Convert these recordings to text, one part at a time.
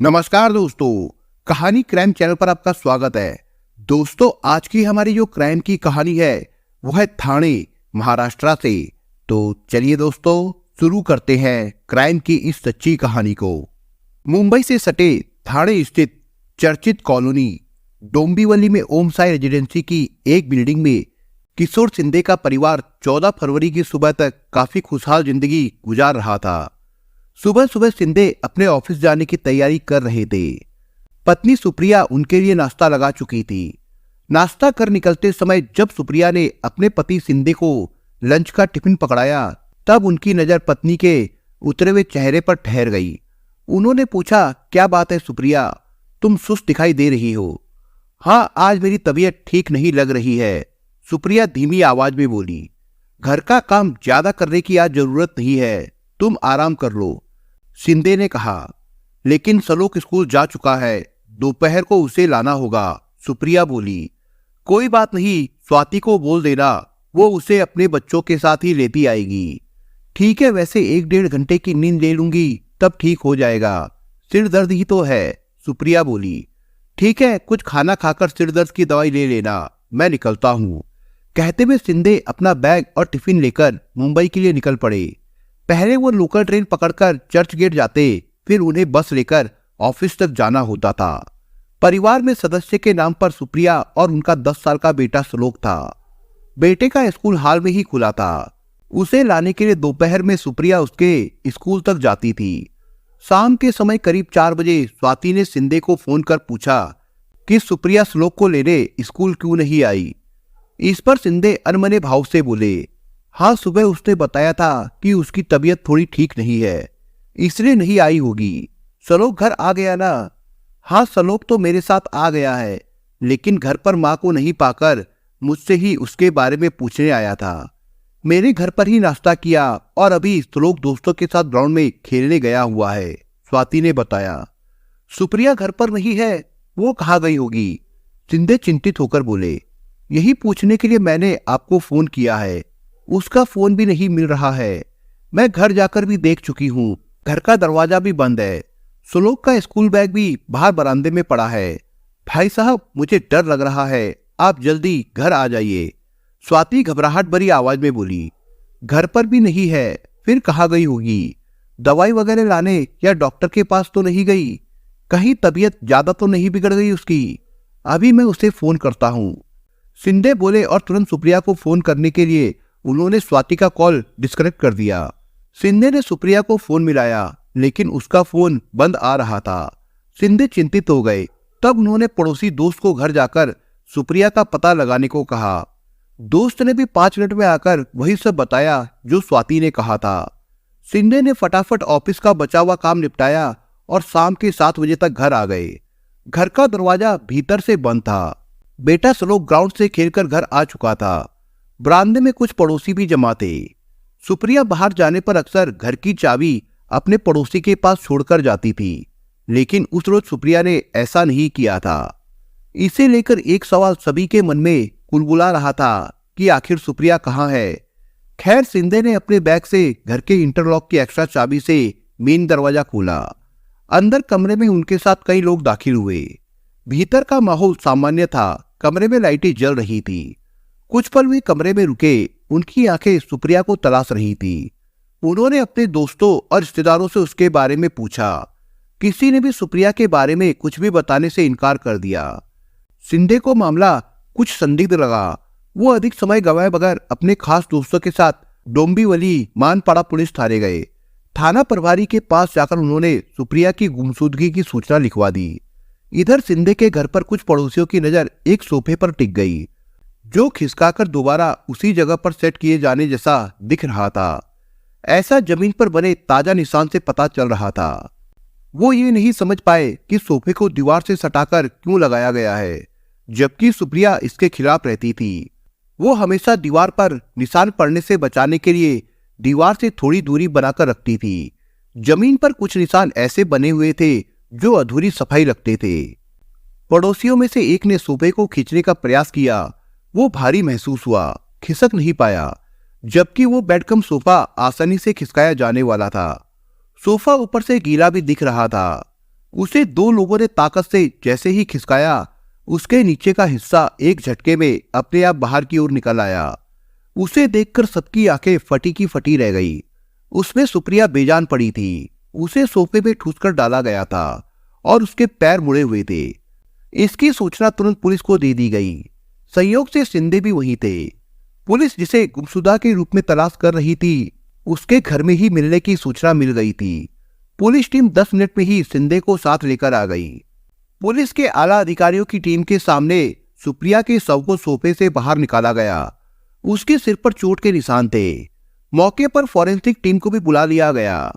नमस्कार दोस्तों, कहानी क्राइम चैनल पर आपका स्वागत है। दोस्तों, आज की हमारी जो क्राइम की कहानी है वो है ठाणे, महाराष्ट्र से। तो चलिए दोस्तों, शुरू करते हैं क्राइम की इस सच्ची कहानी को। मुंबई से सटे ठाणे स्थित चर्चित कॉलोनी डोंबिवली में ओम साई रेजिडेंसी की एक बिल्डिंग में किशोर शिंदे का परिवार 14 फरवरी की सुबह तक काफी खुशहाल जिंदगी गुजार रहा था। सुबह सुबह शिंदे अपने ऑफिस जाने की तैयारी कर रहे थे। पत्नी सुप्रिया उनके लिए नाश्ता लगा चुकी थी। नाश्ता कर निकलते समय जब सुप्रिया ने अपने पति शिंदे को लंच का टिफिन पकड़ाया, तब उनकी नजर पत्नी के उतरे हुए चेहरे पर ठहर गई। उन्होंने पूछा, क्या बात है सुप्रिया, तुम सुस्त दिखाई दे रही हो। हाँ, आज मेरी तबीयत ठीक नहीं लग रही है, सुप्रिया धीमी आवाज में बोली। घर का काम ज्यादा करने की आज जरूरत नहीं है, तुम आराम कर लो, शिंदे ने कहा। लेकिन सलोक स्कूल जा चुका है, दोपहर को उसे लाना होगा, सुप्रिया बोली। कोई बात नहीं, स्वाति को बोल देना, वो उसे अपने बच्चों के साथ ही लेती आएगी। ठीक है, वैसे 1-1.5 घंटे की नींद ले लूंगी, तब ठीक हो जाएगा, सिर दर्द ही तो है, सुप्रिया बोली। ठीक है, कुछ खाना खाकर सिर दर्द की दवाई ले लेना, मैं निकलता हूं। कहते हुए शिंदे अपना बैग और टिफिन लेकर मुंबई के लिए निकल पड़े। पहले वो लोकल ट्रेन पकड़कर चर्च गेट जाते, फिर उन्हें बस लेकर ऑफिस तक जाना होता था। परिवार में सदस्य के नाम पर सुप्रिया और उनका 10 साल का बेटा सलोक था। बेटे का स्कूल हाल में ही खुला था। उसे लाने के लिए दोपहर में सुप्रिया उसके स्कूल तक जाती थी। शाम के समय करीब 4 बजे स्वाति ने शिंदे को फोन कर पूछा कि सुप्रिया सलोक को लेने स्कूल क्यों नहीं आई। इस पर शिंदे अनमने भाव से बोले, हाँ, सुबह उसने बताया था कि उसकी तबीयत थोड़ी ठीक नहीं है, इसलिए नहीं आई होगी। सलोक घर आ गया ना? हाँ, सलोक तो मेरे साथ आ गया है, लेकिन घर पर माँ को नहीं पाकर मुझसे ही उसके बारे में पूछने आया था। मेरे घर पर ही नाश्ता किया और अभी सलोक दोस्तों के साथ ग्राउंड में खेलने गया हुआ है, स्वाति ने बताया। सुप्रिया घर पर नहीं है, वो कहाँ गई होगी? शिंदे चिंतित होकर बोले। यही पूछने के लिए मैंने आपको फोन किया है, उसका फोन भी नहीं मिल रहा है। मैं घर जाकर भी देख चुकी हूँ, घर का दरवाजा भी बंद है। सलोक का स्कूल बैग भी बाहर बरामदे में पड़ा है। भाई साहब, मुझे डर लग रहा है, आप जल्दी घर आ जाइए, स्वाति घबराहट भरी आवाज में बोली। घर पर भी नहीं है, फिर कहाँ गई होगी? दवाई वगैरह लाने या डॉक्टर के पास तो नहीं गई? कहीं तबीयत ज्यादा तो नहीं बिगड़ गई उसकी? अभी मैं उसे फोन करता हूँ, शिंदे बोले और तुरंत सुप्रिया को फोन करने के लिए उन्होंने स्वाति का कॉल डिस्कनेक्ट कर दिया। शिंदे ने सुप्रिया को फोन मिलाया, लेकिन उसका फोन बंद आ रहा था। शिंदे चिंतित हो गए। तब उन्होंने पड़ोसी दोस्त को घर जाकर सुप्रिया का पता लगाने को कहा। दोस्त ने भी 5 मिनट में आकर वही सब बताया जो स्वाति ने कहा था। शिंदे ने फटाफट ऑफिस का बचा हुआ काम निपटाया और शाम के 7 बजे तक घर आ गए। घर का दरवाजा भीतर से बंद था। बेटा सलोक ग्राउंड से खेलकर घर आ चुका था। बरामदे में कुछ पड़ोसी भी जमा थे। सुप्रिया बाहर जाने पर अक्सर घर की चाबी अपने पड़ोसी के पास छोड़कर जाती थी, लेकिन उस रोज सुप्रिया ने ऐसा नहीं किया था। इसे लेकर एक सवाल सभी के मन में कुलबुला रहा था कि आखिर सुप्रिया कहाँ है। खैर, शिंदे ने अपने बैग से घर के इंटरलॉक की एक्स्ट्रा चाबी से मेन दरवाजा खोला। अंदर कमरे में उनके साथ कई लोग दाखिल हुए। भीतर का माहौल सामान्य था, कमरे में लाइटें जल रही थी। कुछ पल वे कमरे में रुके, उनकी आंखें सुप्रिया को तलाश रही थी। उन्होंने अपने दोस्तों और रिश्तेदारों से उसके बारे में पूछा। किसी ने भी सुप्रिया के बारे में कुछ भी बताने से इनकार कर दिया। शिंदे को मामला कुछ संदिग्ध लगा। वो अधिक समय गंवाए बगैर अपने खास दोस्तों के साथ डोंबिवली मानपाड़ा पुलिस थाने गए। थाना प्रभारी के पास जाकर उन्होंने सुप्रिया की गुमशुदगी की सूचना लिखवा दी। इधर शिंदे के घर पर कुछ पड़ोसियों की नजर एक सोफे पर टिक गई, जो खिसकाकर दोबारा उसी जगह पर सेट किए जाने जैसा दिख रहा था। ऐसा जमीन पर बने ताजा निशान से पता चल रहा था। वो ये नहीं समझ पाए कि सोफे को दीवार से सटाकर क्यों लगाया गया है, जबकि सुप्रिया इसके खिलाफ रहती थी। वो हमेशा दीवार पर निशान पड़ने से बचाने के लिए दीवार से थोड़ी दूरी बनाकर रखती थी। जमीन पर कुछ निशान ऐसे बने हुए थे जो अधूरी सफाई लगते थे। पड़ोसियों में से एक ने सोफे को खींचने का प्रयास किया। वो भारी महसूस हुआ, खिसक नहीं पाया, जबकि वो बेड कम सोफा आसानी से खिसकाया जाने वाला था। सोफा ऊपर से गीला भी दिख रहा था। उसे दो लोगों ने ताकत से जैसे ही खिसकाया, उसके नीचे का हिस्सा एक झटके में अपने आप बाहर की ओर निकल आया। उसे देखकर सबकी आंखें फटी की फटी रह गई। उसमें सुप्रिया बेजान पड़ी थी। उसे सोफे में ठूसकर डाला गया था और उसके पैर मुड़े हुए थे। इसकी सूचना तुरंत पुलिस को दे दी गई। संयोग से शिंदे भी वहीं थे। पुलिस जिसे गुमशुदा के रूप में तलाश कर रही थी, उसके घर में ही मिलने की सूचना मिल गई थी। पुलिस टीम 10 मिनट में ही शिंदे को साथ लेकर आ गई। पुलिस के आला अधिकारियों की टीम के सामने सुप्रिया के शव को सोफे से बाहर निकाला गया। उसके सिर पर चोट के निशान थे। मौके पर फॉरेंसिक टीम को भी बुला लिया गया।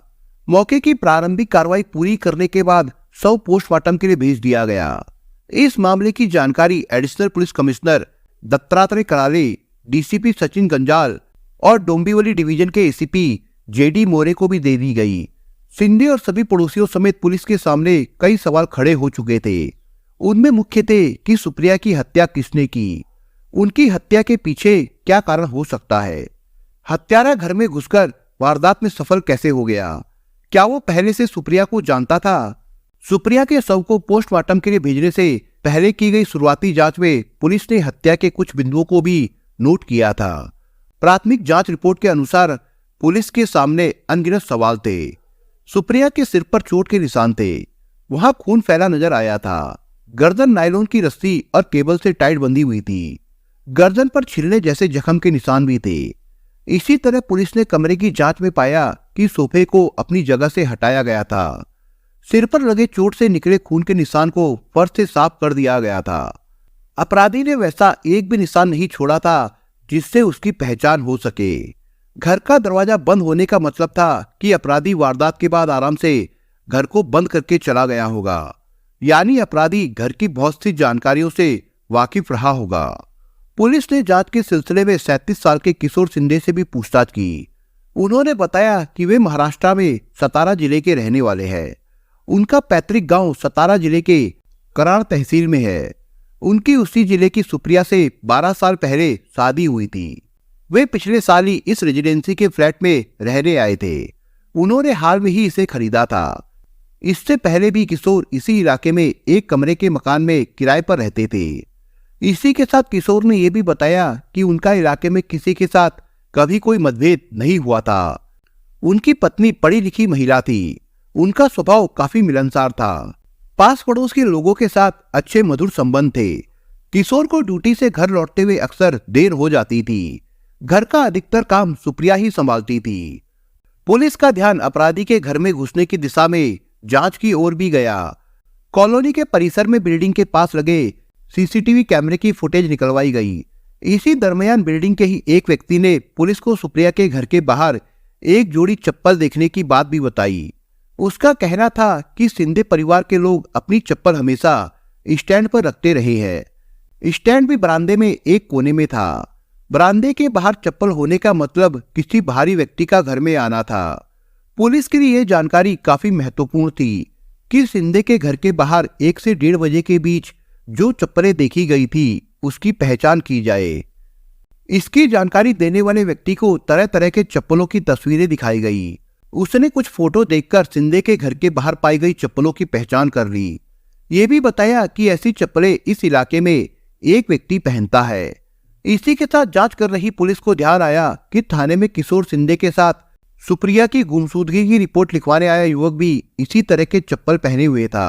मौके की प्रारंभिक कार्रवाई पूरी करने के बाद शव पोस्टमार्टम के लिए भेज दिया गया। इस मामले की जानकारी additional police commissioner Dattatreya Karale, DCP Sachin Ganjal और डोंबिवली डिवीजन के एसीपी जेडी मोरे को भी दे दी गई। शिंदे और सभी पड़ोसियों समेत पुलिस के सामने कई सवाल खड़े हो चुके थे। उनमें मुख्य थे कि सुप्रिया की हत्या किसने की, उनकी हत्या के पीछे क्या कारण हो सकता है, हत्यारा घर में घुसकर वारदात में सफल कैसे हो गया, क्या वो पहले से सुप्रिया को जानता था। सुप्रिया के शव को पोस्टमार्टम के लिए भेजने से पहले की गई शुरुआती जांच में पुलिस ने हत्या के कुछ बिंदुओं को भी नोट किया था। प्राथमिक जांच रिपोर्ट के अनुसार पुलिस के सामने अनगिनत सवाल थे। सुप्रिया के सिर पर चोट के निशान थे। वहां खून फैला नजर आया था। गर्दन नायलॉन की रस्सी और केबल से टाइट बंधी हुई थी। गर्दन पर छिलने जैसे जख्म के निशान भी थे। इसी तरह पुलिस ने कमरे की जांच में पाया कि सोफे को अपनी जगह से हटाया गया था। सिर पर लगे चोट से निकले खून के निशान को फर्श से साफ कर दिया गया था। अपराधी ने वैसा एक भी निशान नहीं छोड़ा था जिससे उसकी पहचान हो सके। घर का दरवाजा बंद होने का मतलब था कि अपराधी वारदात के बाद आराम से घर को बंद करके चला गया होगा, यानी अपराधी घर की बहुत सी जानकारियों से वाकिफ रहा होगा। पुलिस ने जांच के सिलसिले में 37 साल के किशोर शिंदे से भी पूछताछ की। उन्होंने बताया कि वे महाराष्ट्र में सतारा जिले के रहने वाले हैं। उनका पैतृक गांव सतारा जिले के कराड़ तहसील में है। उनकी उसी जिले की सुप्रिया से 12 साल पहले शादी हुई थी। वे पिछले साल ही इस रेजिडेंसी के फ्लैट में रहने आए थे। उन्होंने हाल में ही इसे खरीदा था। इससे पहले भी किशोर इसी इलाके में एक कमरे के मकान में किराए पर रहते थे। इसी के साथ किशोर ने यह भी बताया कि उनका इलाके में किसी के साथ कभी कोई मतभेद नहीं हुआ था। उनकी पत्नी पढ़ी लिखी महिला थी। उनका स्वभाव काफी मिलनसार था। पास पड़ोस के लोगों के साथ अच्छे मधुर संबंध थे। किशोर को ड्यूटी से घर लौटते हुए अक्सर देर हो जाती थी। घर का अधिकतर काम सुप्रिया ही संभालती थी। पुलिस का ध्यान अपराधी के घर में घुसने की दिशा में जांच की ओर भी गया। कॉलोनी के परिसर में बिल्डिंग के पास लगे सीसीटीवी कैमरे की फुटेज निकलवाई गई। इसी दरमियान बिल्डिंग के ही एक व्यक्ति ने पुलिस को सुप्रिया के घर के बाहर एक जोड़ी चप्पल देखने की बात भी बताई। उसका कहना था कि शिंदे परिवार के लोग अपनी चप्पल हमेशा स्टैंड पर रखते रहे हैं। स्टैंड भी बरामदे में एक कोने में था। बरामदे के बाहर चप्पल होने का मतलब किसी बाहरी व्यक्ति का घर में आना था। पुलिस के लिए यह जानकारी काफी महत्वपूर्ण थी कि शिंदे के घर के बाहर 1 से 1:30 बजे के बीच जो चप्पलें देखी गई थी उसकी पहचान की जाए। इसकी जानकारी देने वाले व्यक्ति को तरह तरह के चप्पलों की तस्वीरें दिखाई गई। उसने कुछ फोटो देखकर शिंदे के घर के बाहर पाई गई चप्पलों की पहचान कर ली। ये भी बताया कि ऐसी चप्पलें इस इलाके में एक व्यक्ति पहनता है। इसी के साथ जांच कर रही पुलिस को ध्यान आया कि थाने में किशोर शिंदे के साथ सुप्रिया की गुमशुदगी की रिपोर्ट लिखवाने आया युवक भी इसी तरह के चप्पल पहने हुए था।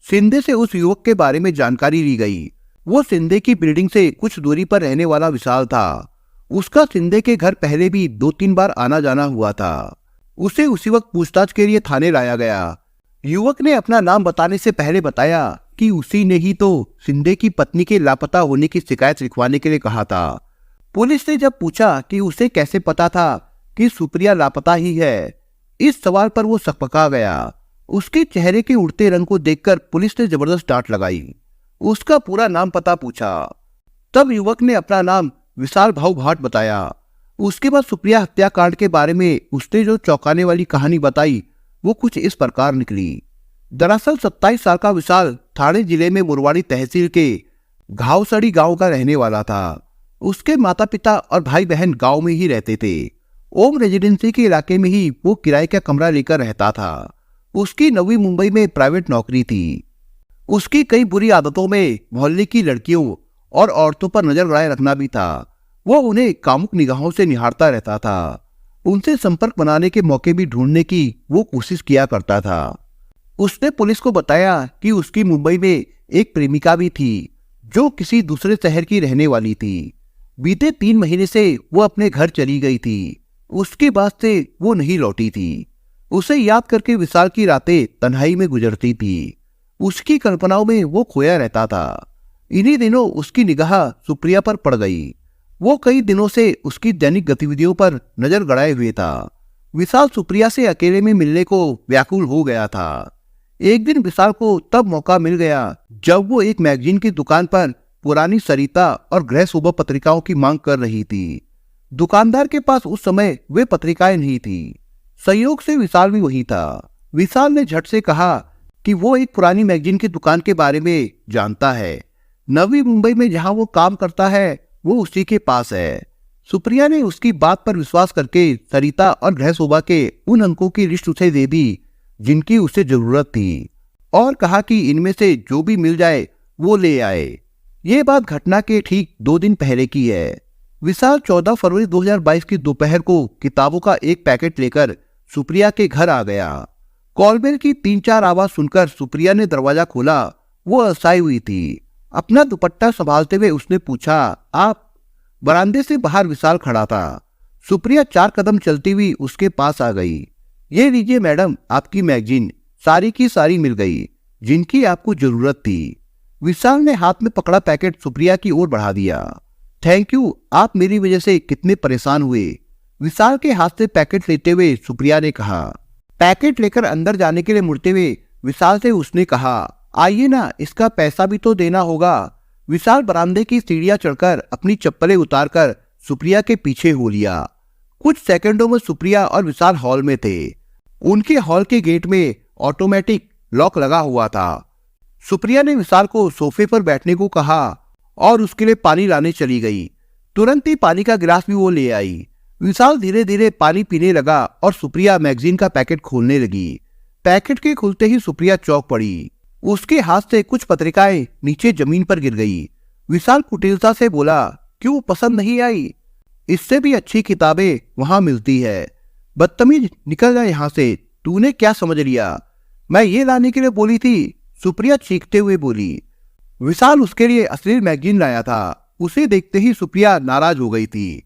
शिंदे से उस युवक के बारे में जानकारी ली गई। वो शिंदे की बिल्डिंग से कुछ दूरी पर रहने वाला विशाल था। उसका शिंदे के घर पहले भी 2-3 बार आना जाना हुआ था। उसे उसी वक्त पूछताछ के लिए थाने लाया गया। युवक ने अपना नाम बताने से पहले बताया कि उसी ने ही तो शिंदे की पत्नी के लापता होने की शिकायत लिखवाने के लिए कहा था। पुलिस ने जब पूछा कि उसे कैसे पता था कि सुप्रिया लापता ही है, इस सवाल पर वो सकपका गया। उसके चेहरे के उड़ते रंग को देखकर पुलिस ने जबरदस्त डांट लगाई। उसका पूरा नाम पता पूछा। तब युवक ने अपना नाम विशाल भाऊ भाट बताया। उसके बाद सुप्रिया हत्याकांड के बारे में उसने जो चौंकाने वाली कहानी बताई वो कुछ इस प्रकार निकली। दरअसल 27 साल का विशाल ठाणे जिले में मुरवाड़ी तहसील के घावसड़ी गांव का रहने वाला था। उसके माता पिता और भाई बहन गांव में ही रहते थे। ओम रेजिडेंसी के इलाके में ही वो किराए का कमरा लेकर रहता था। उसकी नवी मुंबई में प्राइवेट नौकरी थी। उसकी कई बुरी आदतों में मोहल्ले की लड़कियों और औरतों पर नजर गड़ाए रखना भी था। वो उन्हें कामुक निगाहों से निहारता रहता था। उनसे संपर्क बनाने के मौके भी ढूंढने की वो कोशिश किया करता था। उसने पुलिस को बताया कि उसकी मुंबई में एक प्रेमिका भी थी जो किसी दूसरे शहर की रहने वाली थी। बीते 3 महीने से वो अपने घर चली गई थी। उसके बाद से वो नहीं लौटी थी। उसे याद करके विशाल की रातें तन्हाई में गुजरती थी। उसकी कल्पनाओं में वो खोया रहता था। इन्हीं दिनों उसकी निगाह सुप्रिया पर पड़ गई। वो कई दिनों से उसकी दैनिक गतिविधियों पर नजर गड़ाए हुए था। विशाल सुप्रिया से अकेले में मिलने को व्याकुल हो गया था। एक दिन विशाल को तब मौका मिल गया जब वो एक मैगजीन की दुकान पर पुरानी सरिता और गृह शोभा पत्रिकाओं की मांग कर रही थी। दुकानदार के पास उस समय वे पत्रिकाएं नहीं थी। संयोग से विशाल भी वही था। विशाल ने झट से कहा कि वो एक पुरानी मैगजीन की दुकान के बारे में जानता है। नवी मुंबई में जहां वो काम करता है वो उसी के पास है। सुप्रिया ने उसकी बात पर विश्वास करके सरिता और गृह शोभा के उन अंकों की लिस्ट उसे दे दी जिनकी उसे जरूरत थी और कहा कि इनमें से जो भी मिल जाए वो ले आए। ये बात घटना के ठीक 2 दिन पहले की है। विशाल 14 फरवरी 2022 की दोपहर को किताबों का एक पैकेट लेकर सुप्रिया के घर आ गया। कॉलबेल की 3-4 आवाज सुनकर सुप्रिया ने दरवाजा खोला। वो असहाय हुई थी। अपना दुपट्टा संभालते हुए उसने पूछा, आप? बरामदे से बाहर विशाल खड़ा था। सुप्रिया 4 कदम चलती हुई उसके पास आ गई। ये लीजिए मैडम, आपकी मैगजीन सारी की सारी मिल गई जिनकी आपको जरूरत थी। विशाल ने हाथ में पकड़ा पैकेट सुप्रिया की ओर बढ़ा दिया। थैंक यू, आप मेरी वजह से कितने परेशान हुए। विशाल के हाथ से पैकेट लेते हुए सुप्रिया ने कहा। पैकेट लेकर अंदर जाने के लिए मुड़ते हुए विशाल से उसने कहा, आइए ना, इसका पैसा भी तो देना होगा। विशाल बरामदे की सीढ़ियां चढ़कर अपनी चप्पलें उतारकर सुप्रिया के पीछे हो लिया। कुछ सेकंडों में सुप्रिया और विशाल हॉल में थे। उनके हॉल के गेट में ऑटोमेटिक लॉक लगा हुआ था। सुप्रिया ने विशाल को सोफे पर बैठने को कहा और उसके लिए पानी लाने चली गई। तुरंत ही पानी का गिलास भी वो ले आई। विशाल धीरे धीरे पानी पीने लगा और सुप्रिया मैगजीन का पैकेट खोलने लगी। पैकेट के खुलते ही सुप्रिया चौंक पड़ी। उसके हाथ से कुछ पत्रिकाएं नीचे जमीन पर गिर गई। विशाल कुटिलता से बोला, क्यों, पसंद नहीं आई? इससे भी अच्छी किताबें वहां मिलती है। बदतमीज, निकल जा यहाँ से। तूने क्या समझ लिया? मैं ये लाने के लिए बोली थी, सुप्रिया चीखते हुए बोली। विशाल उसके लिए अश्लील मैगजीन लाया था। उसे देखते ही सुप्रिया नाराज हो गई थी।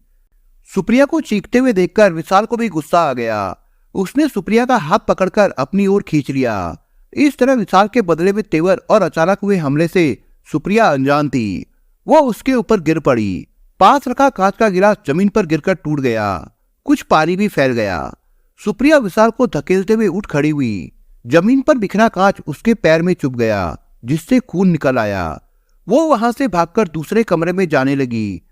सुप्रिया को चीखते हुए देखकर विशाल को भी गुस्सा आ गया। उसने सुप्रिया का हाथ पकड़कर अपनी ओर खींच लिया। इस तरह विशाल के बदले में तेवर और अचानक हुए हमले से सुप्रिया अनजान थी। वो उसके ऊपर गिर पड़ी। पास रखा कांच का गिलास जमीन पर गिरकर टूट गया। कुछ पानी भी फैल गया। सुप्रिया विशाल को धकेलते हुए उठ खड़ी हुई। जमीन पर बिखरा कांच उसके पैर में चुभ गया जिससे खून निकल आया। वो वहां से भागकर दूसरे कमरे में जाने लगी।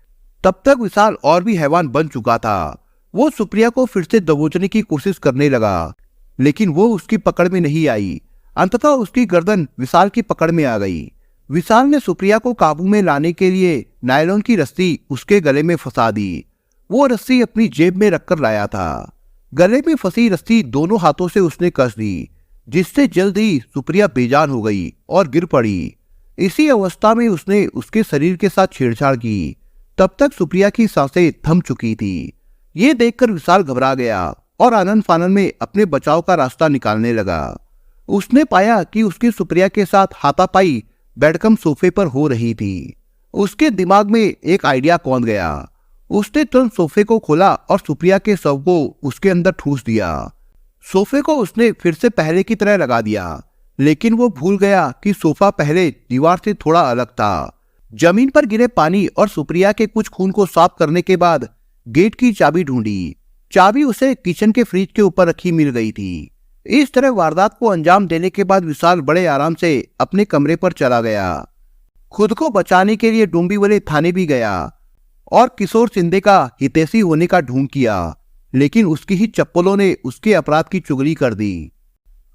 तब तक विशाल और भी हैवान बन चुका था। वो सुप्रिया को फिर से दबोचने की कोशिश करने लगा लेकिन वो उसकी पकड़ में नहीं आई। अंततः उसकी गर्दन विशाल की पकड़ में आ गई। विशाल ने सुप्रिया को काबू में लाने के लिए नायलॉन की रस्सी उसके गले में फंसा दी। वो रस्सी अपनी जेब में रखकर लाया था। गले में फंसी रस्सी दोनों हाथों से उसने कस दी जिससे जल्द ही सुप्रिया बेजान हो गई और गिर पड़ी। इसी अवस्था में उसने उसके शरीर के साथ छेड़छाड़ की। तब तक सुप्रिया की सांसें थम चुकी थी। ये देखकर विशाल घबरा गया और आनन फानन में अपने बचाव का रास्ता निकालने लगा। उसने पाया कि उसकी सुप्रिया के साथ हाथापाई बेडकम सोफे पर हो रही थी। उसके दिमाग में एक आइडिया कौंध गया। उसने तुरंत सोफे को खोला और सुप्रिया के शव को उसके अंदर ठूस दिया। सोफे को उसने फिर से पहले की तरह लगा दिया लेकिन वो भूल गया कि सोफा पहले दीवार से थोड़ा अलग था। जमीन पर गिरे पानी और सुप्रिया के कुछ खून को साफ करने के बाद गेट की चाबी ढूंढी। चाबी उसे किचन के फ्रिज के ऊपर रखी मिल गई थी। इस तरह वारदात को अंजाम देने के बाद विशाल बड़े आराम से अपने कमरे पर चला गया। खुद को बचाने के लिए डोंबिवली थाने भी गया और किशोर शिंदे का हितैषी होने का ढोंग किया लेकिन उसकी ही चप्पलों ने उसके अपराध की चुगली कर दी।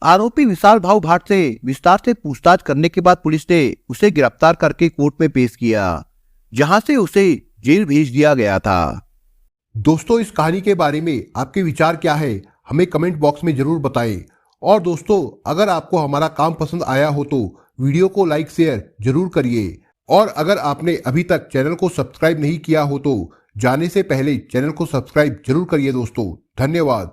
आरोपी विशाल भाऊ भाट से विस्तार से पूछताछ करने के बाद पुलिस ने उसे गिरफ्तार करके कोर्ट में पेश किया जहां से उसे जेल भेज दिया गया था। दोस्तों, इस कहानी के बारे में आपके विचार क्या है हमें कमेंट बॉक्स में जरूर बताएं और दोस्तों, अगर आपको हमारा काम पसंद आया हो तो वीडियो को लाइक शेयर जरूर करिए। और अगर आपने अभी तक चैनल को सब्सक्राइब नहीं किया हो तो जाने से पहले चैनल को सब्सक्राइब जरूर करिए दोस्तों। धन्यवाद।